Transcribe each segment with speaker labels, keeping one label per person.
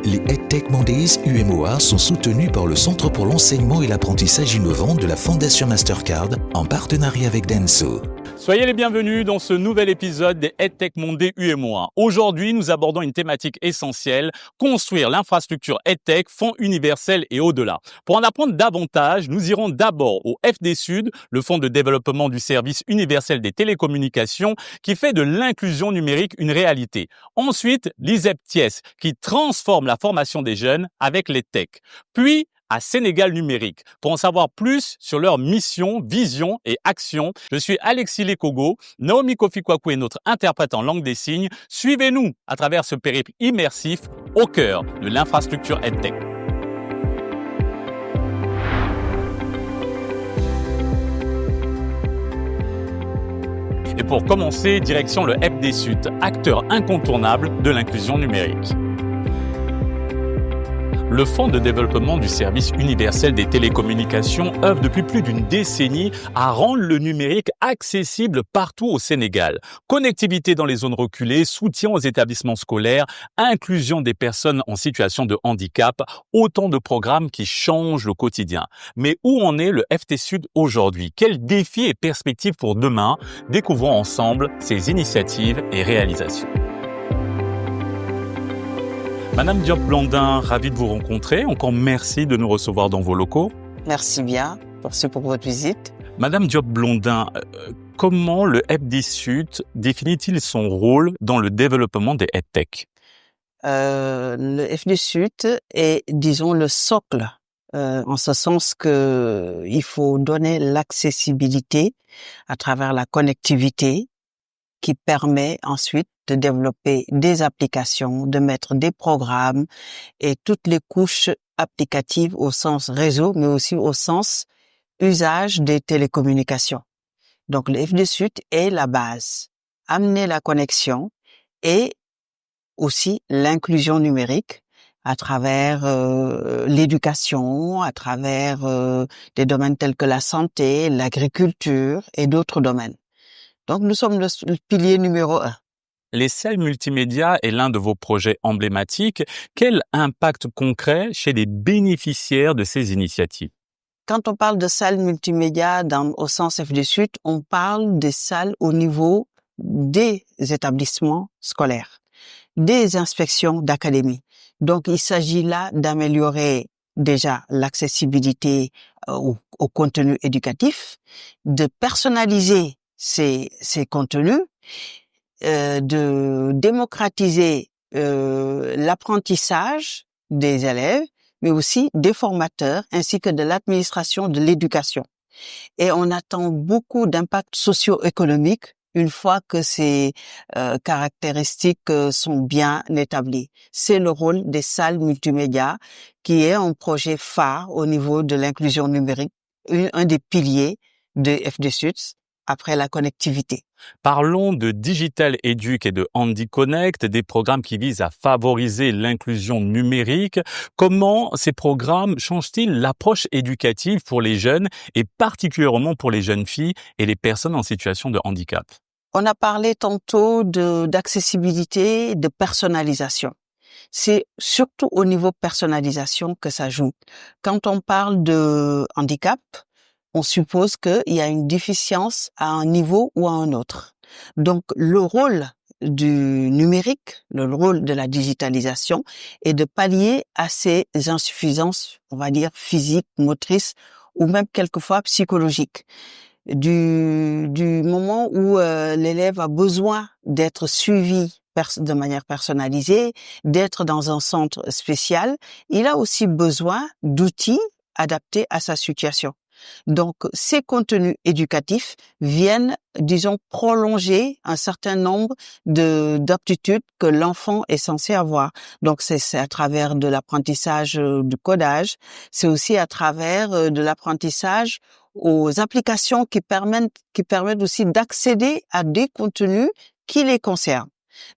Speaker 1: Les EdTech Mondays UMOA sont soutenus par le Centre pour l'enseignement et l'apprentissage innovant de la Fondation Mastercard en partenariat avec Denso.
Speaker 2: Soyez les bienvenus dans ce nouvel épisode des EdTech Mondays UMOA. Aujourd'hui, nous abordons une thématique essentielle, construire l'infrastructure EdTech, fonds universel et au-delà. Pour en apprendre davantage, nous irons d'abord au FD Sud, le fonds de développement du service universel des télécommunications, qui fait de l'inclusion numérique une réalité. Ensuite, l'ISEP TIES, qui transforme la formation des jeunes avec l'EdTech. Puis, à Sénégal Numérique. Pour en savoir plus sur leur mission, vision et action, je suis Alexis Lekogo, Naomi Kofi Kwaku est notre interprète en langue des signes. Suivez-nous à travers ce périple immersif au cœur de l'infrastructure EdTech. Et pour commencer, direction le FD Sud, acteur incontournable de l'inclusion numérique. Le Fonds de développement du service universel des télécommunications œuvre depuis plus d'une décennie à rendre le numérique accessible partout au Sénégal. Connectivité dans les zones reculées, soutien aux établissements scolaires, inclusion des personnes en situation de handicap, autant de programmes qui changent le quotidien. Mais où en est le FT Sud aujourd'hui? Quels défis et perspectives pour demain? Découvrons ensemble ces initiatives et réalisations. Madame Diop-Blandin, ravie de vous rencontrer. Encore merci de nous recevoir dans vos locaux.
Speaker 3: Merci bien. Merci pour votre visite.
Speaker 2: Madame Diop-Blandin, comment le FD Sud définit-il son rôle dans le développement des EdTech?
Speaker 3: Le FD Sud est, disons, le socle, en ce sens que il faut donner l'accessibilité à travers la connectivité qui permet ensuite de développer des applications, de mettre des programmes et toutes les couches applicatives au sens réseau, mais aussi au sens usage des télécommunications. Donc le FD Sud est la base. Amener la connexion et aussi l'inclusion numérique à travers l'éducation, à travers des domaines tels que la santé, l'agriculture et d'autres domaines. Donc, nous sommes le pilier numéro 1.
Speaker 2: Les salles multimédia est l'un de vos projets emblématiques. Quel impact concret chez les bénéficiaires de ces initiatives?
Speaker 3: Quand on parle de salles multimédia au sens FD Sud, on parle des salles au niveau des établissements scolaires, des inspections d'académie. Donc, il s'agit là d'améliorer déjà l'accessibilité au contenu éducatif, de personnaliser ces contenus, de démocratiser l'apprentissage des élèves, mais aussi des formateurs, ainsi que de l'administration de l'éducation. Et on attend beaucoup d'impacts socio-économiques une fois que ces caractéristiques sont bien établies. C'est le rôle des salles multimédia, qui est un projet phare au niveau de l'inclusion numérique, un des piliers de FD Sud, après la connectivité.
Speaker 2: Parlons de Digital Educ et de Handi Connect, des programmes qui visent à favoriser l'inclusion numérique. Comment ces programmes changent-ils l'approche éducative pour les jeunes et particulièrement pour les jeunes filles et les personnes en situation de handicap?
Speaker 3: On a parlé tantôt d'accessibilité, de personnalisation. C'est surtout au niveau personnalisation que ça joue. Quand on parle de handicap, on suppose qu'il y a une déficience à un niveau ou à un autre. Donc, le rôle du numérique, le rôle de la digitalisation est de pallier à ces insuffisances, on va dire, physiques, motrices ou même quelquefois psychologiques. Du moment où l'élève a besoin d'être suivi de manière personnalisée, d'être dans un centre spécial, il a aussi besoin d'outils adaptés à sa situation. Donc, ces contenus éducatifs viennent, disons, prolonger un certain nombre d'aptitudes que l'enfant est censé avoir. Donc, c'est à travers de l'apprentissage du codage, c'est aussi à travers de l'apprentissage aux applications qui permettent aussi d'accéder à des contenus qui les concernent.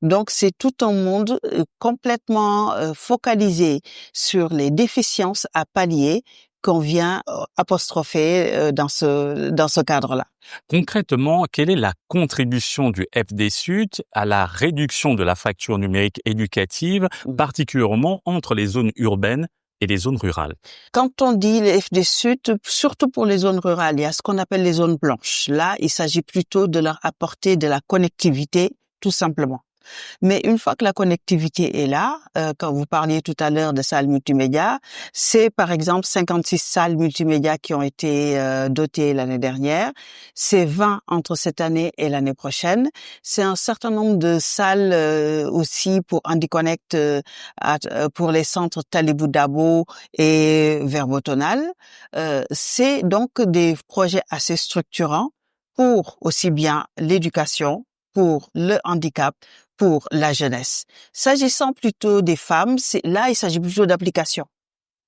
Speaker 3: Donc, c'est tout un monde complètement focalisé sur les déficiences à pallier qu'on vient apostropher dans ce cadre-là.
Speaker 2: Concrètement, quelle est la contribution du FD-Sud à la réduction de la fracture numérique éducative, particulièrement entre les zones urbaines et les zones rurales?
Speaker 3: Quand on dit les FD-Sud, surtout pour les zones rurales, il y a ce qu'on appelle les zones blanches. Là, il s'agit plutôt de leur apporter de la connectivité, tout simplement. Mais une fois que la connectivité est là, quand vous parliez tout à l'heure de salles multimédia, c'est par exemple 56 salles multimédia qui ont été dotées l'année dernière, c'est 20 entre cette année et l'année prochaine, c'est un certain nombre de salles aussi pour HandiConnect pour les centres Talibou Dabo et Verbotonal. C'est donc des projets assez structurants pour aussi bien l'éducation, pour le handicap, pour la jeunesse. S'agissant plutôt des femmes, là, il s'agit plutôt d'applications.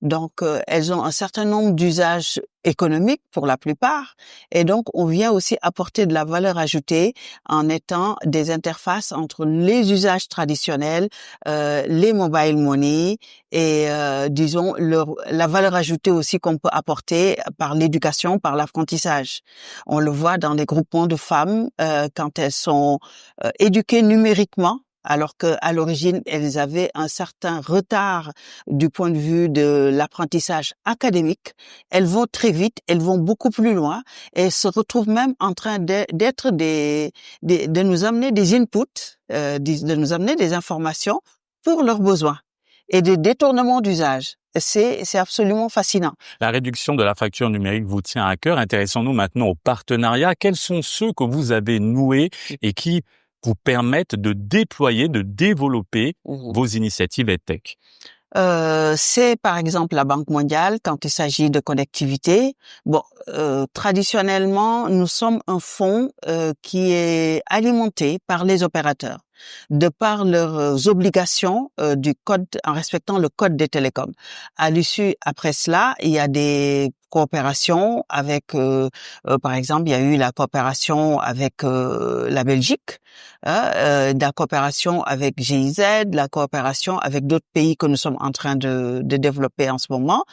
Speaker 3: Donc, elles ont un certain nombre d'usages économiques pour la plupart, et donc on vient aussi apporter de la valeur ajoutée en étant des interfaces entre les usages traditionnels, les mobile money et disons la valeur ajoutée aussi qu'on peut apporter par l'éducation, par l'apprentissage. On le voit dans les groupements de femmes quand elles sont éduquées numériquement, alors que à l'origine, elles avaient un certain retard du point de vue de l'apprentissage académique. Elles vont très vite, elles vont beaucoup plus loin et se retrouvent même en train de nous amener des inputs, de nous amener des informations pour leurs besoins et des détournements d'usage. C'est absolument fascinant.
Speaker 2: La réduction de la fracture numérique vous tient à cœur. Intéressons-nous maintenant aux partenariats. Quels sont ceux que vous avez noués et qui vous permettent de déployer, de développer vos initiatives EdTech?
Speaker 3: C'est par exemple la Banque mondiale quand il s'agit de connectivité. Bon, traditionnellement, nous sommes un fonds qui est alimenté par les opérateurs de par leurs obligations du code, en respectant le code des télécoms. À l'issue, après cela, il y a des coopérations avec, par exemple, il y a eu la coopération avec la Belgique, la coopération avec GIZ, la coopération avec d'autres pays que nous sommes en train de développer en ce moment,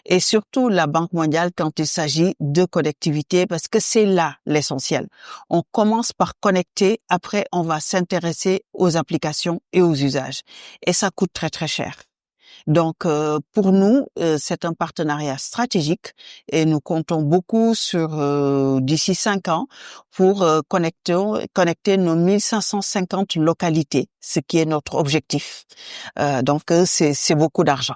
Speaker 3: et surtout la Banque mondiale quand il s'agit de connectivité, parce que c'est là l'essentiel. On commence par connecter, après on va s'intéresser aux applications et aux usages, et ça coûte très très cher. Donc, pour nous, c'est un partenariat stratégique et nous comptons beaucoup sur d'ici 5 ans pour connecter nos 1550 localités, ce qui est notre objectif. Donc, c'est beaucoup d'argent.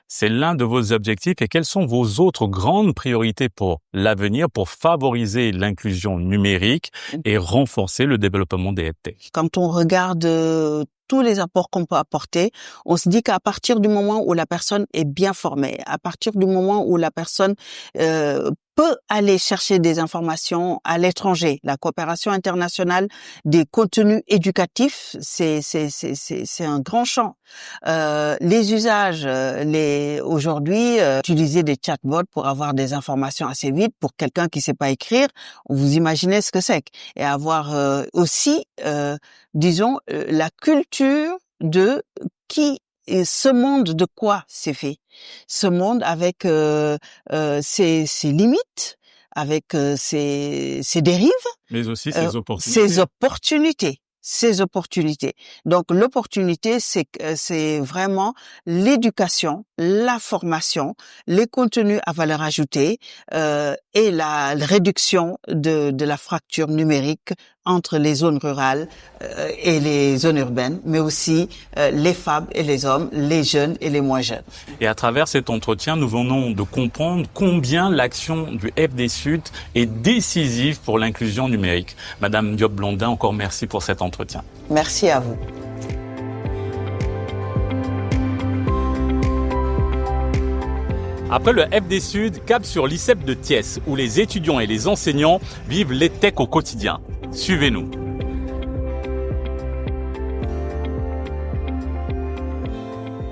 Speaker 2: C'est l'un de vos objectifs. Et quelles sont vos autres grandes priorités pour l'avenir, pour favoriser l'inclusion numérique et renforcer le développement des EdTech?
Speaker 3: Quand on regarde tous les apports qu'on peut apporter, on se dit qu'à partir du moment où la personne est bien formée, à partir du moment où la personne peut aller chercher des informations à l'étranger, la coopération internationale des contenus éducatifs, c'est un grand champ. Les usages, aujourd'hui, utiliser des chatbots pour avoir des informations assez vite pour quelqu'un qui sait pas écrire, vous imaginez ce que c'est. Et avoir aussi, disons, la culture de qui ce monde de quoi c'est fait. Ce monde avec ses limites, avec ses dérives,
Speaker 2: mais aussi ses opportunités.
Speaker 3: Ses opportunités. Donc l'opportunité, c'est vraiment l'éducation, la formation, les contenus à valeur ajoutée et la réduction de la fracture numérique entre les zones rurales et les zones urbaines, mais aussi les femmes et les hommes, les jeunes et les moins jeunes.
Speaker 2: Et à travers cet entretien, nous venons de comprendre combien l'action du FD-Sud est décisive pour l'inclusion numérique. Madame Diop-Blondin, encore merci pour cet entretien.
Speaker 3: Merci à vous.
Speaker 2: Après le FD-Sud, cap sur l'ICEP de Thiès, où les étudiants et les enseignants vivent l'EdTech au quotidien. Suivez-nous.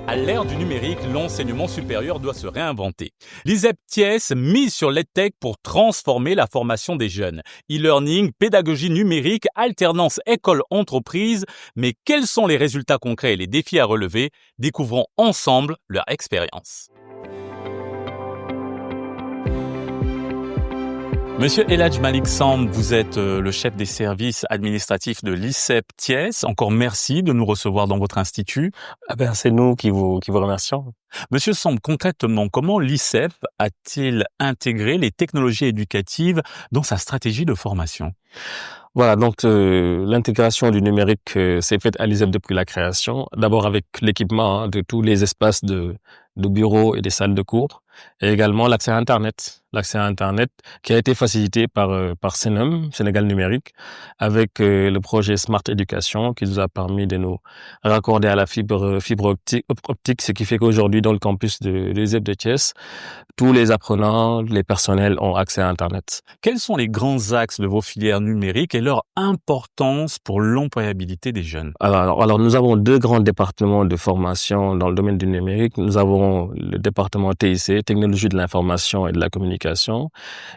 Speaker 2: À l'ère du numérique, l'enseignement supérieur doit se réinventer. L'ICEP Thiès mise sur l'EdTech pour transformer la formation des jeunes. E-learning, pédagogie numérique, alternance école-entreprise. Mais quels sont les résultats concrets et les défis à relever? Découvrons ensemble leur expérience. Monsieur Eladj Malik Samb, vous êtes le chef des services administratifs de l'ICEP Thiès. Encore merci de nous recevoir dans votre institut.
Speaker 4: C'est nous qui vous remercions.
Speaker 2: Monsieur Samb, concrètement, comment l'ICEP a-t-il intégré les technologies éducatives dans sa stratégie de formation?
Speaker 4: Voilà, donc l'intégration du numérique s'est faite à l'ICEP depuis la création. D'abord avec l'équipement de tous les espaces de bureaux et des salles de cours, et également l'accès à Internet qui a été facilité par Senum, Sénégal Numérique, avec le projet Smart Education qui nous a permis de nous raccorder à la fibre optique, ce qui fait qu'aujourd'hui dans le campus de l'ICEP de Thiès, tous les apprenants, les personnels ont accès à Internet.
Speaker 2: Quels sont les grands axes de vos filières numériques et leur importance pour l'employabilité des jeunes?
Speaker 4: Alors nous avons deux grands départements de formation dans le domaine du numérique. Nous avons le département TIC, Technologie de l'information et de la communication,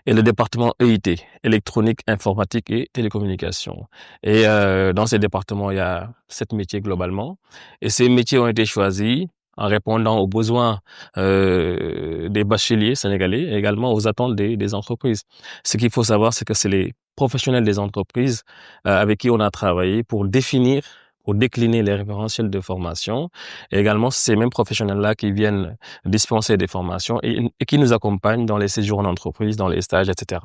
Speaker 4: et le département EIT, Électronique, informatique et télécommunication. Et dans ces départements, il y a 7 métiers globalement. Et ces métiers ont été choisis en répondant aux besoins des bacheliers sénégalais et également aux attentes des entreprises. Ce qu'il faut savoir, c'est que c'est les professionnels des entreprises avec qui on a travaillé pour décliner les référentiels de formation. Et également, ces mêmes professionnels-là qui viennent dispenser des formations et qui nous accompagnent dans les séjours en entreprise, dans les stages, etc.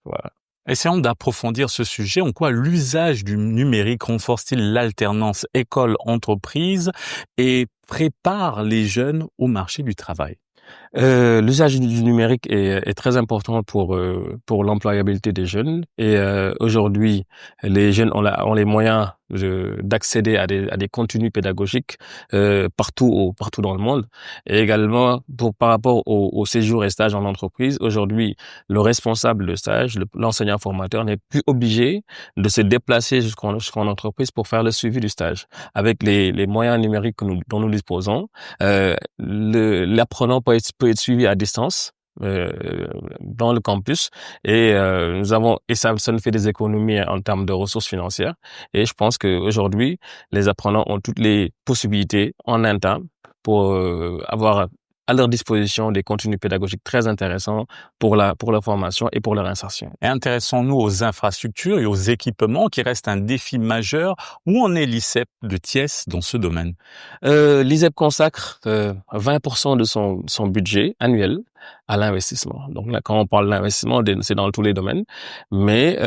Speaker 4: Voilà.
Speaker 2: Essayons d'approfondir ce sujet. En quoi l'usage du numérique renforce-t-il l'alternance école-entreprise et prépare les jeunes au marché du travail?
Speaker 4: L'usage du numérique est très important pour l'employabilité des jeunes. Et aujourd'hui, les jeunes ont les moyens d'accéder à des contenus pédagogiques partout dans le monde. Et également, par rapport au séjour et stage en entreprise, aujourd'hui, le responsable de stage, l'enseignant formateur n'est plus obligé de se déplacer jusqu'en entreprise pour faire le suivi du stage. Avec les moyens numériques dont nous disposons, l'apprenant peut être suivi à distance dans le campus et ça nous fait des économies en termes de ressources financières, et je pense qu'aujourd'hui les apprenants ont toutes les possibilités en interne pour avoir à leur disposition des contenus pédagogiques très intéressants pour leur formation et pour leur insertion.
Speaker 2: Et intéressons-nous aux infrastructures et aux équipements qui restent un défi majeur. Où en est l'ICEP de Thiès dans ce domaine?
Speaker 4: L'ICEP consacre 20% de son budget annuel à l'investissement. Donc là, quand on parle d'investissement, c'est dans tous les domaines, mais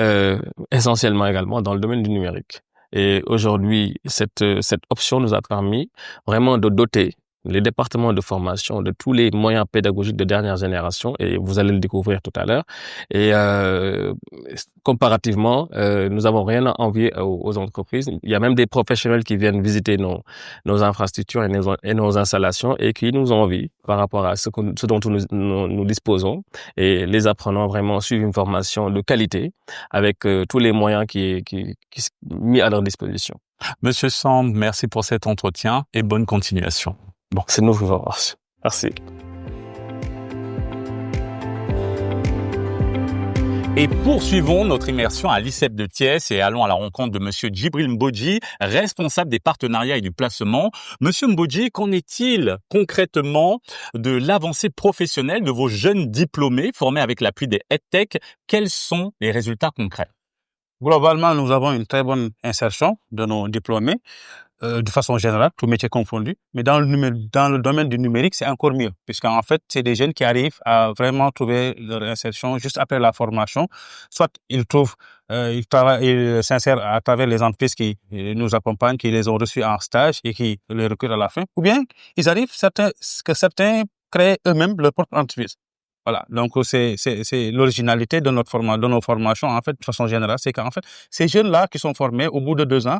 Speaker 4: essentiellement également dans le domaine du numérique. Et aujourd'hui, cette option nous a permis vraiment de doter les départements de formation de tous les moyens pédagogiques de dernière génération, et vous allez le découvrir tout à l'heure. Et comparativement, nous avons rien à envier aux entreprises. Il y a même des professionnels qui viennent visiter nos infrastructures et nos installations et qui nous envient par rapport à ce dont nous disposons. Et les apprenants vraiment suivent une formation de qualité avec tous les moyens qui sont mis à leur disposition.
Speaker 2: Monsieur Samb, merci pour cet entretien et bonne continuation.
Speaker 4: Bon, c'est nous qui vous remercions. Merci.
Speaker 2: Et poursuivons notre immersion à l'ICEP de Thiès et allons à la rencontre de Monsieur Djibril Mbodji, responsable des partenariats et du placement. Monsieur Mbodji, qu'en est-il concrètement de l'avancée professionnelle de vos jeunes diplômés formés avec l'appui des EdTech? Quels sont les résultats concrets?
Speaker 5: Globalement, nous avons une très bonne insertion de nos diplômés, de façon générale, tous métiers confondus. Mais dans le domaine du numérique, c'est encore mieux, puisqu'en fait, c'est des jeunes qui arrivent à vraiment trouver leur insertion juste après la formation. Soit ils s'insèrent à travers les entreprises qui nous accompagnent, qui les ont reçus en stage et qui les recrutent à la fin. Ou bien, ils arrivent certains créent eux-mêmes leur propre entreprise. Voilà, donc c'est l'originalité de nos formations, en fait, de façon générale, c'est qu'en fait, ces jeunes-là qui sont formés au bout de 2 ans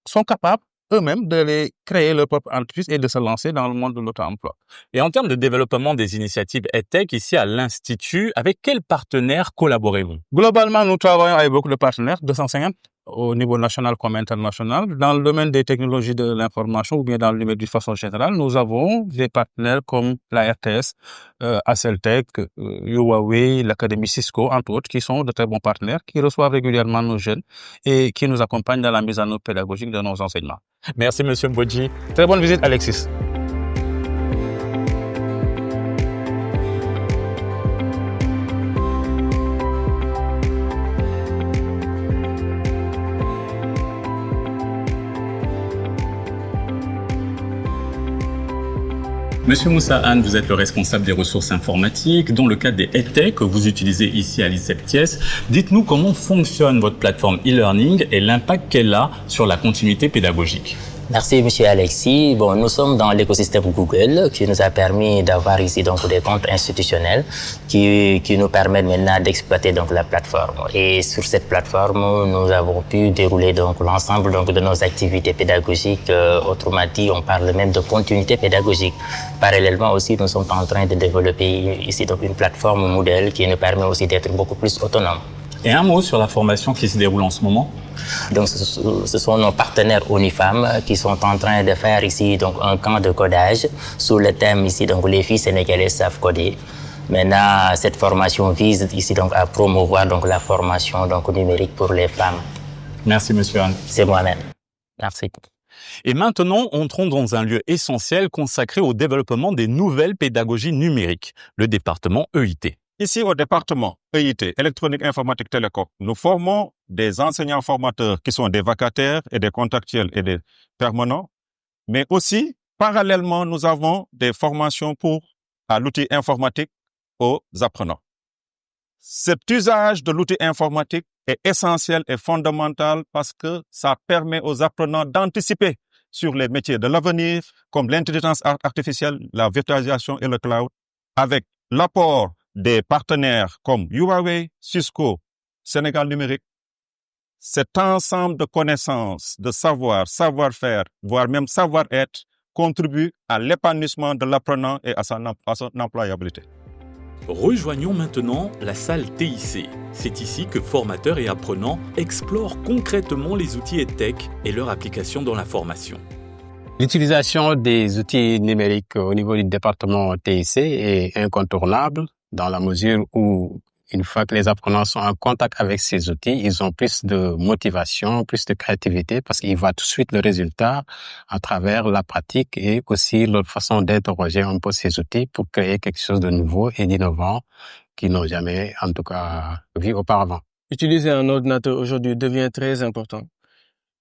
Speaker 5: sont capables eux-mêmes de créer leur propre entreprise et de se lancer dans le monde de l'auto-emploi.
Speaker 2: Et en termes de développement des initiatives EdTech ici à l'Institut, avec quels partenaires collaborez-vous?
Speaker 5: Globalement, nous travaillons avec beaucoup de partenaires, 250 au niveau national comme international. Dans le domaine des technologies de l'information ou bien dans le domaine de façon générale, nous avons des partenaires comme la RTS, Aceltec, Huawei, l'Académie Cisco, entre autres, qui sont de très bons partenaires, qui reçoivent régulièrement nos jeunes et qui nous accompagnent dans la mise en œuvre pédagogique de nos enseignements.
Speaker 2: Merci, Monsieur Mbodji.
Speaker 5: Très bonne visite, Alexis.
Speaker 2: Monsieur Moussa Anne, vous êtes le responsable des ressources informatiques. Dans le cadre des EdTech que vous utilisez ici à l'ICEP Thiès, dites-nous comment fonctionne votre plateforme e-learning et l'impact qu'elle a sur la continuité pédagogique.
Speaker 6: Merci, monsieur Alexis. Bon, nous sommes dans l'écosystème Google qui nous a permis d'avoir ici donc des comptes institutionnels qui nous permettent maintenant d'exploiter donc la plateforme. Et sur cette plateforme, nous avons pu dérouler donc l'ensemble donc de nos activités pédagogiques. Autrement dit, on parle même de continuité pédagogique. Parallèlement aussi, nous sommes en train de développer ici donc une plateforme modèle qui nous permet aussi d'être beaucoup plus autonome.
Speaker 2: Et un mot sur la formation qui se déroule en ce moment.
Speaker 6: Donc, ce sont nos partenaires Unifam qui sont en train de faire ici donc un camp de codage sous le thème ici donc les filles sénégalaises savent coder. Maintenant, cette formation vise ici donc à promouvoir donc la formation donc numérique pour les femmes.
Speaker 2: Merci, monsieur Anne.
Speaker 6: C'est moi-même. Merci.
Speaker 2: Et maintenant, entrons dans un lieu essentiel consacré au développement des nouvelles pédagogies numériques, le département EIT.
Speaker 7: Ici, au département EIT, électronique, informatique, télécom, nous formons des enseignants formateurs qui sont des vacataires et des contractuels et des permanents. Mais aussi, parallèlement, nous avons des formations à l'outil informatique aux apprenants. Cet usage de l'outil informatique est essentiel et fondamental parce que ça permet aux apprenants d'anticiper sur les métiers de l'avenir, comme l'intelligence artificielle, la virtualisation et le cloud, avec l'apport des partenaires comme Huawei, Cisco, Sénégal Numérique. Cet ensemble de connaissances, de savoir, savoir-faire, voire même savoir-être, contribue à l'épanouissement de l'apprenant et à son employabilité.
Speaker 2: Rejoignons maintenant la salle TIC. C'est ici que formateurs et apprenants explorent concrètement les outils EdTech et leur application dans la formation.
Speaker 5: L'utilisation des outils numériques au niveau du département TIC est incontournable dans la mesure où, une fois que les apprenants sont en contact avec ces outils, ils ont plus de motivation, plus de créativité parce qu'ils voient tout de suite le résultat à travers la pratique et aussi leur façon d'interroger un peu ces outils pour créer quelque chose de nouveau et d'innovant qu'ils n'ont jamais, en tout cas, vu auparavant.
Speaker 8: Utiliser un ordinateur aujourd'hui devient très important.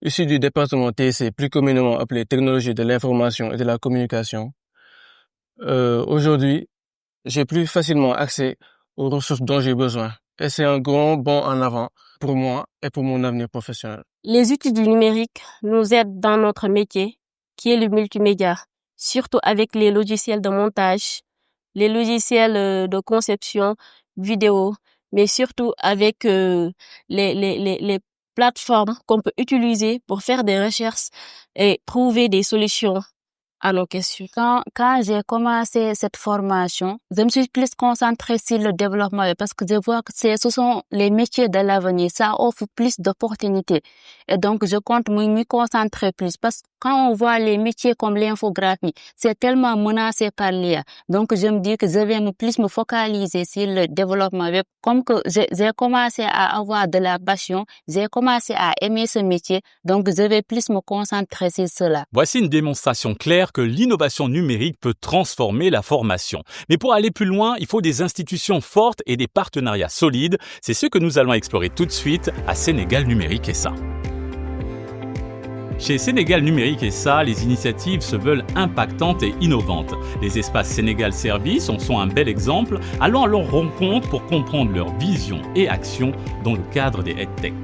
Speaker 8: Issu du département TIC, plus communément appelé technologie de l'information et de la communication, aujourd'hui, j'ai plus facilement accès aux ressources dont j'ai besoin. Et c'est un grand bond en avant pour moi et pour mon avenir professionnel.
Speaker 9: Les outils du numérique nous aident dans notre métier, qui est le multimédia, surtout avec les logiciels de montage, les logiciels de conception vidéo, mais surtout avec les plateformes qu'on peut utiliser pour faire des recherches et trouver des solutions à nos questions.
Speaker 10: Quand j'ai commencé cette formation, je me suis plus concentrée sur le développement parce que je vois que ce sont les métiers de l'avenir. Ça offre plus d'opportunités. Et donc, je compte m'y concentrer plus parce que quand on voit les métiers comme l'infographie, c'est tellement menacé par l'IA. Donc, je me dis que je vais plus me focaliser sur le développement web. Comme que j'ai commencé à avoir de la passion, j'ai commencé à aimer ce métier. Donc, je vais plus me concentrer sur cela.
Speaker 2: Voici une démonstration claire que l'innovation numérique peut transformer la formation. Mais pour aller plus loin, il faut des institutions fortes et des partenariats solides. C'est ce que nous allons explorer tout de suite à Sénégal Numérique SA. Chez Sénégal Numérique SA, les initiatives se veulent impactantes et innovantes. Les espaces Sénégal Service en sont un bel exemple. Allons à leur rencontre pour comprendre leur vision et action dans le cadre des EdTech.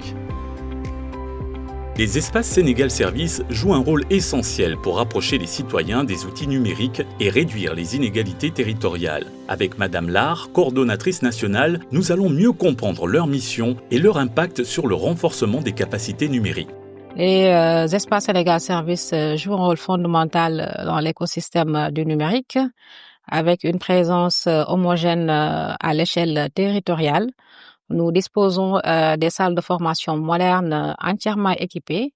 Speaker 2: Les espaces Sénégal Service jouent un rôle essentiel pour rapprocher les citoyens des outils numériques et réduire les inégalités territoriales. Avec Madame Lar, coordonnatrice nationale, nous allons mieux comprendre leur mission et leur impact sur le renforcement des capacités numériques.
Speaker 11: Les espaces Sénégal Service jouent un rôle fondamental dans l'écosystème du numérique avec une présence homogène à l'échelle territoriale. Nous disposons des salles de formation modernes entièrement équipées,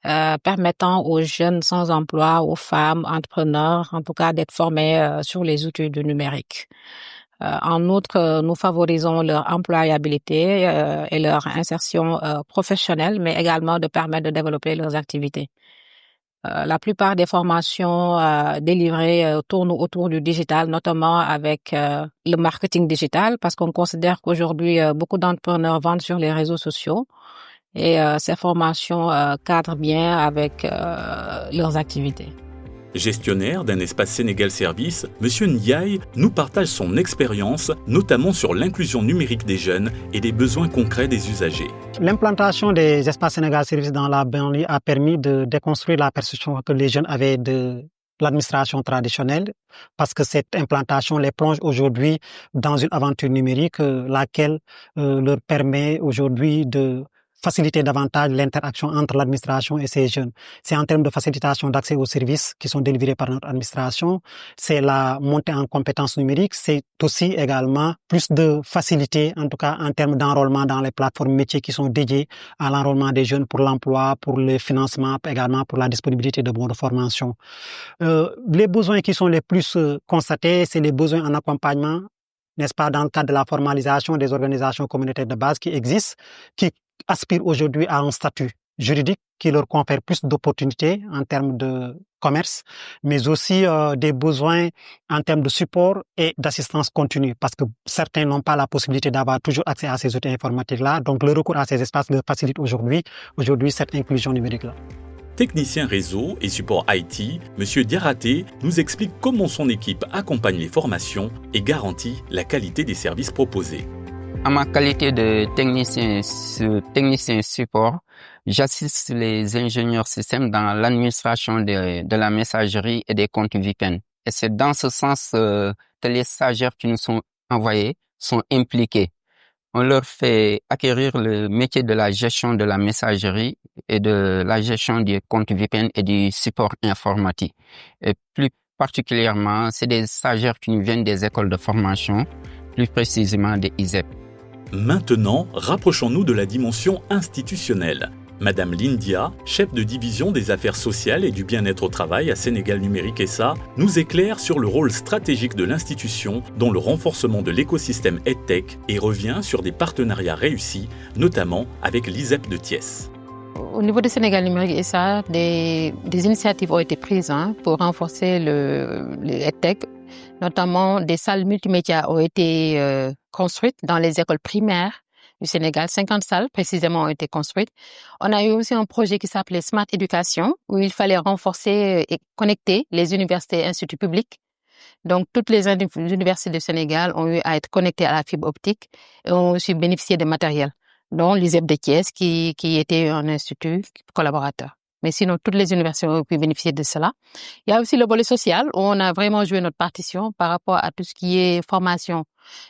Speaker 11: permettant aux jeunes sans emploi, aux femmes, entrepreneurs, en tout cas, d'être formés sur les outils du numérique. En outre, nous favorisons leur employabilité et leur insertion professionnelle, mais également de permettre de développer leurs activités. La plupart des formations délivrées tournent autour du digital, notamment avec le marketing digital, parce qu'on considère qu'aujourd'hui, beaucoup d'entrepreneurs vendent sur les réseaux sociaux et ces formations cadrent bien avec leurs activités.
Speaker 2: Gestionnaire d'un espace Sénégal Service, M. Ndiaye nous partage son expérience, notamment sur l'inclusion numérique des jeunes et les besoins concrets des usagers.
Speaker 12: L'implantation des espaces Sénégal Service dans la banlieue a permis de déconstruire la perception que les jeunes avaient de l'administration traditionnelle, parce que cette implantation les plonge aujourd'hui dans une aventure numérique, laquelle leur permet aujourd'hui de faciliter davantage l'interaction entre l'administration et ces jeunes. C'est en termes de facilitation d'accès aux services qui sont délivrés par notre administration, c'est la montée en compétences numériques, c'est aussi également plus de facilité, en tout cas en termes d'enrôlement dans les plateformes métiers qui sont dédiées à l'enrôlement des jeunes pour l'emploi, pour le financement, également pour la disponibilité de bons de formation. Les besoins qui sont les plus constatés, c'est les besoins en accompagnement, n'est-ce pas, dans le cadre de la formalisation des organisations communautaires de base qui existent, qui aspirent aujourd'hui à un statut juridique qui leur confère plus d'opportunités en termes de commerce, mais aussi des besoins en termes de support et d'assistance continue, parce que certains n'ont pas la possibilité d'avoir toujours accès à ces outils informatiques-là, donc le recours à ces espaces leur facilite aujourd'hui cette inclusion numérique-là.
Speaker 2: Technicien réseau et support IT, M. Diaraté nous explique comment son équipe accompagne les formations et garantit la qualité des services proposés.
Speaker 13: En ma qualité de technicien support, j'assiste les ingénieurs systèmes dans l'administration de la messagerie et des comptes VPN. Et c'est dans ce sens que les stagiaires qui nous sont envoyés sont impliqués. On leur fait acquérir le métier de la gestion de la messagerie et de la gestion des comptes VPN et du support informatique. Et plus particulièrement, c'est des stagiaires qui nous viennent des écoles de formation, plus précisément des ISEP.
Speaker 2: Maintenant, rapprochons-nous de la dimension institutionnelle. Madame Lindia, chef de division des affaires sociales et du bien-être au travail à Sénégal Numérique SA, nous éclaire sur le rôle stratégique de l'institution dans le renforcement de l'écosystème EdTech et revient sur des partenariats réussis, notamment avec l'ISEP de Thiès.
Speaker 11: Au niveau de Sénégal Numérique SA, des initiatives ont été prises pour renforcer le EdTech. Notamment, des salles multimédia ont été construites dans les écoles primaires du Sénégal. 50 salles précisément ont été construites. On a eu aussi un projet qui s'appelait Smart Education, où il fallait renforcer et connecter les universités et instituts publics. Donc, toutes les universités du Sénégal ont eu à être connectées à la fibre optique et ont aussi bénéficié de matériel, dont l'ISEP de Thiès, qui était un institut collaborateur. Mais sinon, toutes les universités ont pu bénéficier de cela. Il y a aussi le volet social, où on a vraiment joué notre partition par rapport à tout ce qui est formation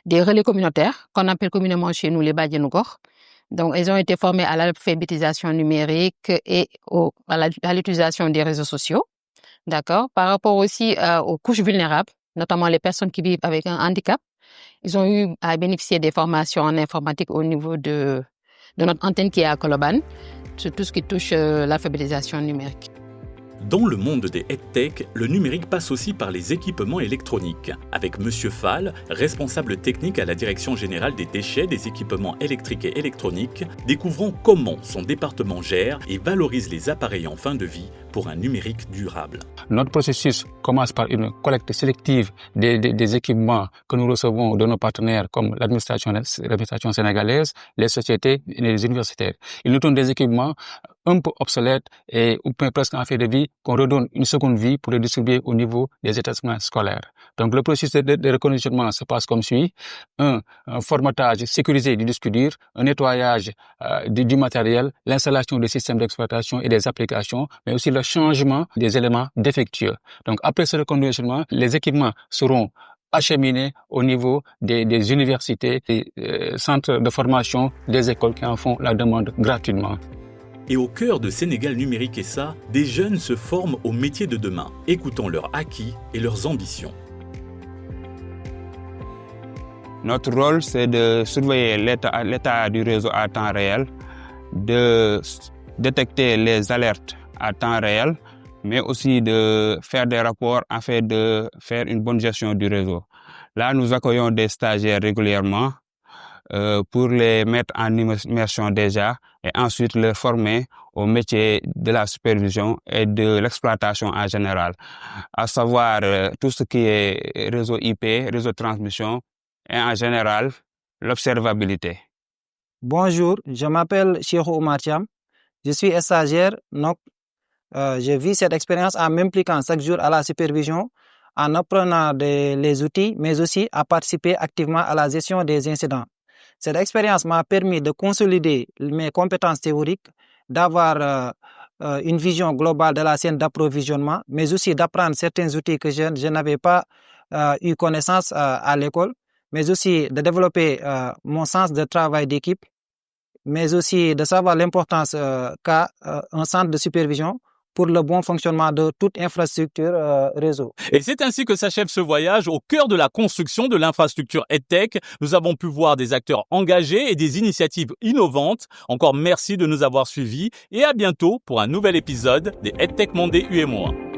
Speaker 11: des relais communautaires, qu'on appelle communément chez nous les Badianougor. Donc, ils ont été formés à l'alphabétisation numérique et à l'utilisation des réseaux sociaux. D'accord. Par rapport aussi aux couches vulnérables, notamment les personnes qui vivent avec un handicap, ils ont eu à bénéficier des formations en informatique au niveau de notre antenne qui est à Koloban, sur tout ce qui touche l'alphabétisation numérique.
Speaker 2: Dans le monde des EdTech, le numérique passe aussi par les équipements électroniques. Avec M. Fall, responsable technique à la Direction générale des déchets, des équipements électriques et électroniques, découvrons comment son département gère et valorise les appareils en fin de vie pour un numérique durable.
Speaker 5: Notre processus commence par une collecte sélective des équipements que nous recevons de nos partenaires comme l'administration sénégalaise, les sociétés et les universitaires. Ils nous donnent des équipements un peu obsolètes et ou presque en fin de vie qu'on redonne une seconde vie pour les distribuer au niveau des établissements scolaires. Donc le processus de reconditionnement se passe comme suit. Un formatage sécurisé du disque dur, un nettoyage du matériel, l'installation des systèmes d'exploitation et des applications, mais aussi le changement des éléments défectueux. Donc après ce reconditionnement, les équipements seront acheminés au niveau des universités, des centres de formation, des écoles qui en font la demande gratuitement.
Speaker 2: Et au cœur de Sénégal Numérique SA, des jeunes se forment aux métiers de demain, écoutant leurs acquis et leurs ambitions.
Speaker 13: Notre rôle, c'est de surveiller l'état du réseau à temps réel, de détecter les alertes à temps réel, mais aussi de faire des rapports afin de faire une bonne gestion du réseau. Là, nous accueillons des stagiaires régulièrement pour les mettre en immersion déjà et ensuite les former au métier de la supervision et de l'exploitation en général, à savoir tout ce qui est réseau IP, réseau de transmission et en général l'observabilité.
Speaker 14: Bonjour, je m'appelle Cheikh Oumar Thiam, je suis stagiaire NOC je vis cette expérience en m'impliquant chaque jour à la supervision, en apprenant les outils, mais aussi à participer activement à la gestion des incidents. Cette expérience m'a permis de consolider mes compétences théoriques, d'avoir une vision globale de la chaîne d'approvisionnement, mais aussi d'apprendre certains outils que je n'avais pas eu connaissance à l'école, mais aussi de développer mon sens de travail d'équipe, mais aussi de savoir l'importance qu'a un centre de supervision pour le bon fonctionnement de toute infrastructure réseau.
Speaker 2: Et c'est ainsi que s'achève ce voyage au cœur de la construction de l'infrastructure EdTech. Nous avons pu voir des acteurs engagés et des initiatives innovantes. Encore merci de nous avoir suivis et à bientôt pour un nouvel épisode des EdTech Monday UMOA.